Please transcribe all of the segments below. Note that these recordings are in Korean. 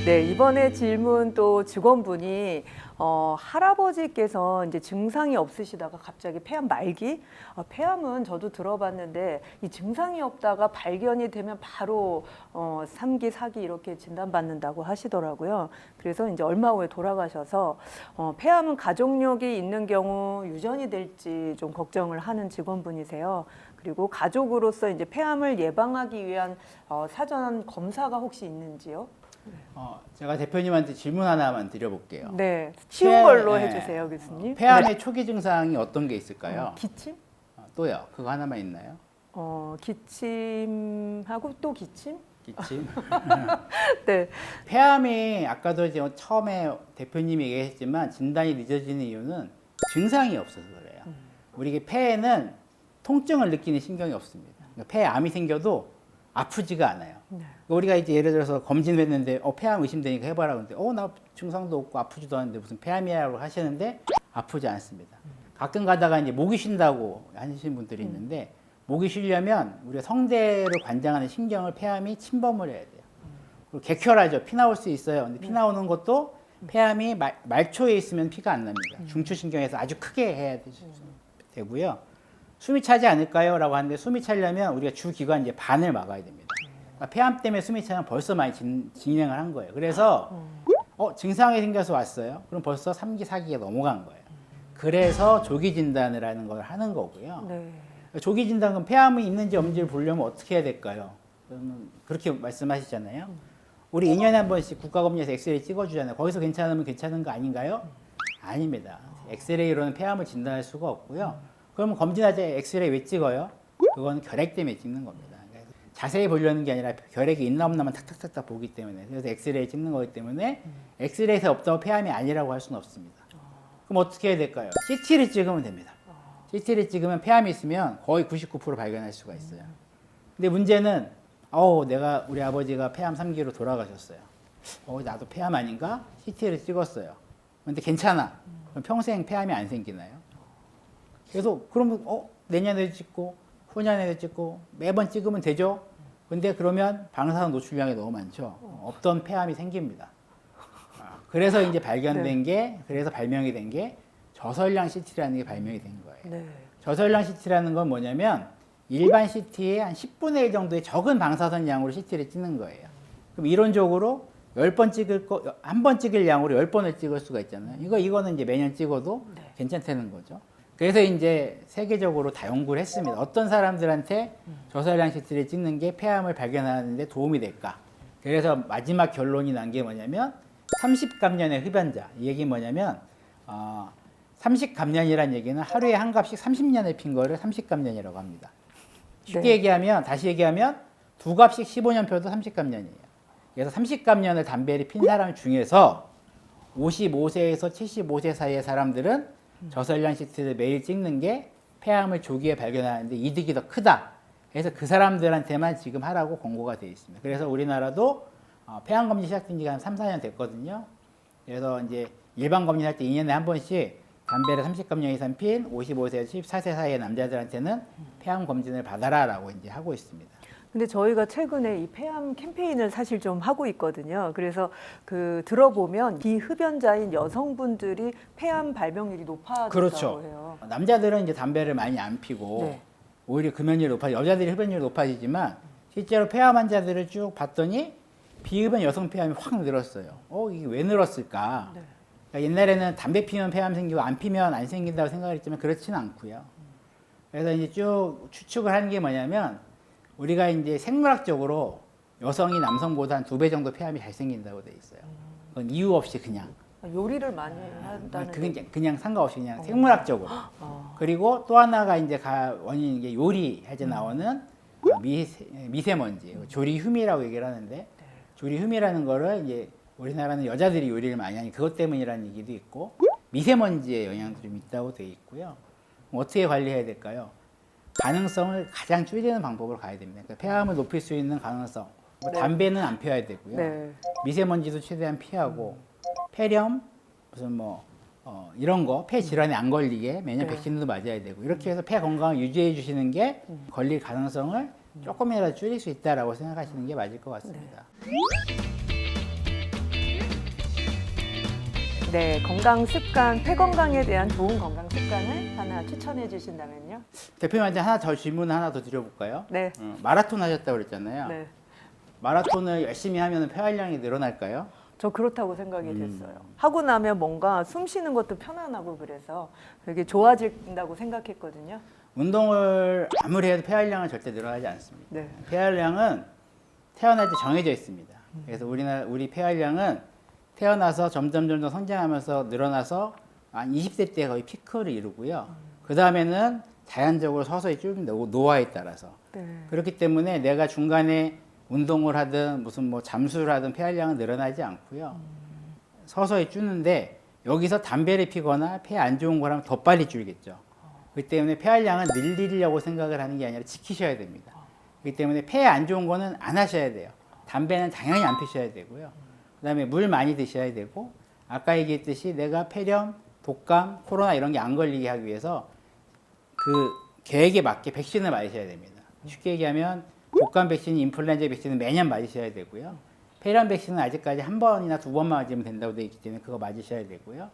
네, 이번에 질문 또 직원분이 할아버지께서 이제 증상이 없으시다가 갑자기 폐암 말기? 폐암은 저도 들어봤는데 이 증상이 없다가 발견이 되면 바로 3기, 4기 이렇게 진단받는다고 하시더라고요. 그래서 이제 얼마 후에 돌아가셔서 폐암은 가족력이 있는 경우 유전이 될지 좀 걱정을 하는 직원분이세요. 그리고 가족으로서 이제 폐암을 예방하기 위한 사전 검사가 혹시 있는지요? 제가 대표님한테 질문 하나만 드려볼게요. 네, 쉬운 걸로 네. 해주세요, 교수님. 폐암의 초기 증상이 어떤 게 있을까요? 기침? 또요? 그거 하나만 있나요? 기침하고 또 기침? 기침? 네, 폐암이 아까도 이제 처음에 대표님이 얘기했지만 진단이 늦어지는 이유는 증상이 없어서 그래요. 우리 폐에는 통증을 느끼는 신경이 없습니다. 그러니까 폐암이 생겨도 아프지가 않아요. 네. 우리가 이제 예를 들어서 검진했는데 폐암 의심되니까 해봐라 그러는데 나 증상도 없고 아프지도 않은데 무슨 폐암이야라고 하시는데 아프지 않습니다. 가끔 가다가 이제 목이 쉰다고 하시는 분들이 있는데 목이 쉬려면 우리가 성대를 관장하는 신경을 폐암이 침범을 해야 돼요. 그리고 객혈하죠. 피 나올 수 있어요. 근데 피 나오는 것도 폐암이 말초에 있으면 피가 안 납니다. 중추신경에서 아주 크게 해야 되고요. 숨이 차지 않을까요? 라고 하는데 숨이 차려면 우리가 주기관 이제 반을 막아야 됩니다. 그러니까 폐암 때문에 숨이 차면 벌써 많이 진행을 한 거예요. 그래서 증상이 생겨서 왔어요. 그럼 벌써 3기, 4기가 넘어간 거예요. 그래서 조기 진단을 하는 걸 하는 거고요. 네. 조기 진단은 폐암이 있는지 없는지를 보려면 어떻게 해야 될까요? 그러면 그렇게 말씀하시잖아요. 우리 2년에 한 번씩 국가검진에서 엑스레이 찍어주잖아요. 거기서 괜찮으면 괜찮은 거 아닌가요? 아닙니다. 엑스레이로는 폐암을 진단할 수가 없고요. 그러면 검진할 때 엑스레이 왜 찍어요? 그건 결핵 때문에 찍는 겁니다. 자세히 보려는 게 아니라 결핵이 있나 없나만 탁탁탁탁 보기 때문에 그래서 엑스레이 찍는 거기 때문에 엑스레이에서 없다고 폐암이 아니라고 할 수는 없습니다. 그럼 어떻게 해야 될까요? CT를 찍으면 됩니다. CT를 찍으면 폐암이 있으면 거의 99% 발견할 수가 있어요. 근데 문제는 우리 아버지가 폐암 3기로 돌아가셨어요. 나도 폐암 아닌가? CT를 찍었어요. 근데 괜찮아. 그럼 평생 폐암이 안 생기나요? 계속 그러면 내년에도 찍고 후년에도 찍고 매번 찍으면 되죠. 근데 그러면 방사선 노출량이 너무 많죠. 없던 폐암이 생깁니다. 그래서 이제 발견된 게 그래서 발명이 된 게 저설량 CT라는 게 발명이 된 거예요. 네. 저설량 CT라는 건 뭐냐면 일반 CT의 한 10분의 1 정도의 적은 방사선 양으로 CT를 찍는 거예요. 그럼 이론적으로 10번 한 번 찍을 양으로 10번을 찍을 수가 있잖아요. 이거는 이제 매년 찍어도 괜찮다는 거죠. 그래서 이제 세계적으로 다 연구를 했습니다. 어떤 사람들한테 저설량 CT를 찍는 게 폐암을 발견하는 데 도움이 될까? 그래서 마지막 결론이 난 게 뭐냐면 30감년의 흡연자. 이 얘기는 뭐냐면 30감년이란 얘기는 하루에 한 갑씩 30년을 핀 거를 30감년이라고 합니다. 쉽게 얘기하면 다시 얘기하면 두 갑씩 15년 펴도 30감년이에요. 그래서 30감년을 담배를 핀 사람 중에서 55세에서 75세 사이의 사람들은 저설량 CT를 매일 찍는 게 폐암을 조기에 발견하는데 이득이 더 크다. 그래서 그 사람들한테만 지금 하라고 권고가 되어 있습니다. 그래서 우리나라도 폐암 검진 시작된 지가 한 3, 4년 됐거든요. 그래서 이제 일반 검진할 때 2년에 한 번씩 담배를 30감년 이상 핀 55세에서 74세 사이의 남자들한테는 폐암 검진을 받아라라고 이제 하고 있습니다. 근데 저희가 최근에 이 폐암 캠페인을 사실 좀 하고 있거든요. 그래서 들어보면 비흡연자인 여성분들이 폐암 발병률이 높아졌다고 그렇죠. 해요. 남자들은 이제 담배를 많이 안 피고 오히려 금연율이 여자들이 흡연율이 높아지지만 실제로 폐암 환자들을 쭉 봤더니 비흡연 여성 폐암이 확 늘었어요. 이게 왜 늘었을까? 그러니까 옛날에는 담배 피면 폐암 생기고 안 피면 안 생긴다고 생각했지만 그렇지는 않고요. 그래서 이제 쭉 추측을 하는 게 뭐냐면 우리가 이제 생물학적으로 여성이 남성보다 한 2배 정도 폐암이 잘 생긴다고 돼 있어요. 그건 이유 없이 그냥. 요리를 많이 한다는 그냥 상관없이 그냥 생물학적으로. 그리고 또 하나가 이제 원인인 게 요리할 나오는 미세먼지, 조리휴미라고 얘기를 하는데 조리휴미라는 거를 이제 우리나라는 여자들이 요리를 많이 하니 그것 때문이라는 얘기도 있고 미세먼지의 영향도 좀 있다고 돼 있고요. 어떻게 관리해야 될까요? 가능성을 가장 줄이는 방법으로 가야 됩니다. 그러니까 폐암을 높일 수 있는 가능성. 담배는 안 피워야 되고요. 미세먼지도 최대한 피하고 폐렴, 무슨 이런 거, 폐 질환에 안 걸리게 매년 백신도 맞아야 되고 이렇게 해서 폐 건강을 유지해 주시는 게 걸릴 가능성을 조금이라도 줄일 수 있다라고 생각하시는 게 맞을 것 같습니다. 네, 건강 습관, 폐 건강에 대한 좋은 건강 습관을 하나 추천해 주신다면요? 대표님한테 하나 더 질문 하나 더 드려볼까요? 네. 마라톤 하셨다고 그랬잖아요. 네. 마라톤을 열심히 하면 폐활량이 늘어날까요? 저 그렇다고 생각이 됐어요. 하고 나면 뭔가 숨 쉬는 것도 편안하고 그래서 되게 좋아진다고 생각했거든요. 운동을 아무리 해도 폐활량은 절대 늘어나지 않습니다. 네. 폐활량은 태어날 때 정해져 있습니다. 그래서 우리 폐활량은 태어나서 점점 성장하면서 늘어나서 한 20세 때 거의 피크를 이루고요. 그 다음에는 자연적으로 서서히 줄입니다. 노화에 따라서. 네. 그렇기 때문에 내가 중간에 운동을 하든 무슨 뭐 잠수를 하든 폐활량은 늘어나지 않고요. 서서히 줄는데 여기서 담배를 피거나 폐 안 좋은 거라면 더 빨리 줄겠죠. 그렇기 때문에 폐활량은 늘리려고 생각을 하는 게 아니라 지키셔야 됩니다. 그렇기 때문에 폐에 안 좋은 거는 안 하셔야 돼요. 담배는 당연히 안 피셔야 되고요. 그 다음에 물 많이 드셔야 되고, 아까 얘기했듯이 내가 폐렴, 독감, 코로나 이런 게 안 걸리게 하기 위해서 그 계획에 맞게 백신을 맞으셔야 됩니다. 쉽게 얘기하면 독감 백신, 인플루엔자 백신은 매년 맞으셔야 되고요. 폐렴 백신은 아직까지 한 번이나 두 번만 맞으면 된다고 되어 있기 때문에 그거 맞으셔야 되고요.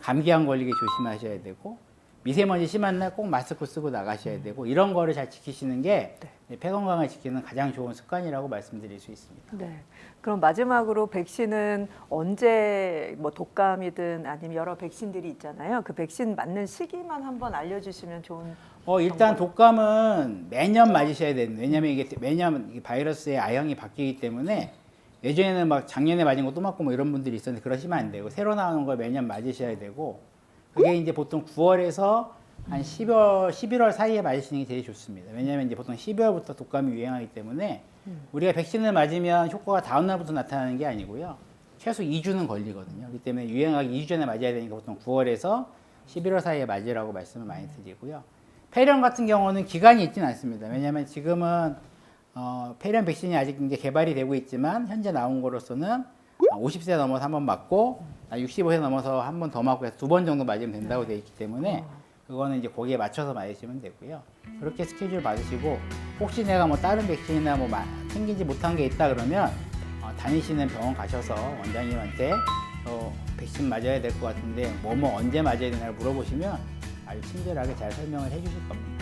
감기 안 걸리게 조심하셔야 되고, 미세먼지 심한 날 꼭 마스크 쓰고 나가셔야 되고, 이런 거를 잘 지키시는 게 폐 건강을 지키는 가장 좋은 습관이라고 말씀드릴 수 있습니다. 네. 그럼 마지막으로 백신은 언제 뭐 독감이든 아니면 여러 백신들이 있잖아요. 그 백신 맞는 시기만 한번 알려주시면 좋은. 일단 독감은 매년 맞으셔야 되는, 왜냐면 이게 매년 바이러스의 아형이 바뀌기 때문에 예전에는 막 작년에 맞은 거 또 맞고 뭐 이런 분들이 있었는데 그러시면 안 되고, 새로 나오는 걸 매년 맞으셔야 되고, 그게 이제 보통 9월에서 한 11월 사이에 맞으시는 게 제일 좋습니다. 왜냐면 이제 보통 12월부터 독감이 유행하기 때문에 우리가 백신을 맞으면 효과가 다음 날부터 나타나는 게 아니고요. 최소 2주는 걸리거든요. 그렇기 때문에 유행하기 2주 전에 맞아야 되니까 보통 9월에서 11월 사이에 맞으라고 말씀을 많이 드리고요. 폐렴 같은 경우는 기간이 있지는 않습니다. 왜냐하면 지금은 폐렴 백신이 아직 이제 개발이 되고 있지만 현재 나온 거로서는 50세 넘어서 한 번 맞고 65세 넘어서 한 번 더 맞고 해서 2번 정도 맞으면 된다고 되어 있기 때문에 그거는 이제 거기에 맞춰서 맞으시면 되고요. 그렇게 스케줄 받으시고, 혹시 내가 뭐 다른 백신이나 뭐 챙기지 못한 게 있다 그러면 다니시는 병원 가셔서 원장님한테 백신 맞아야 될 것 같은데 뭐 언제 맞아야 되나 물어보시면 아주 친절하게 잘 설명을 해주실 겁니다.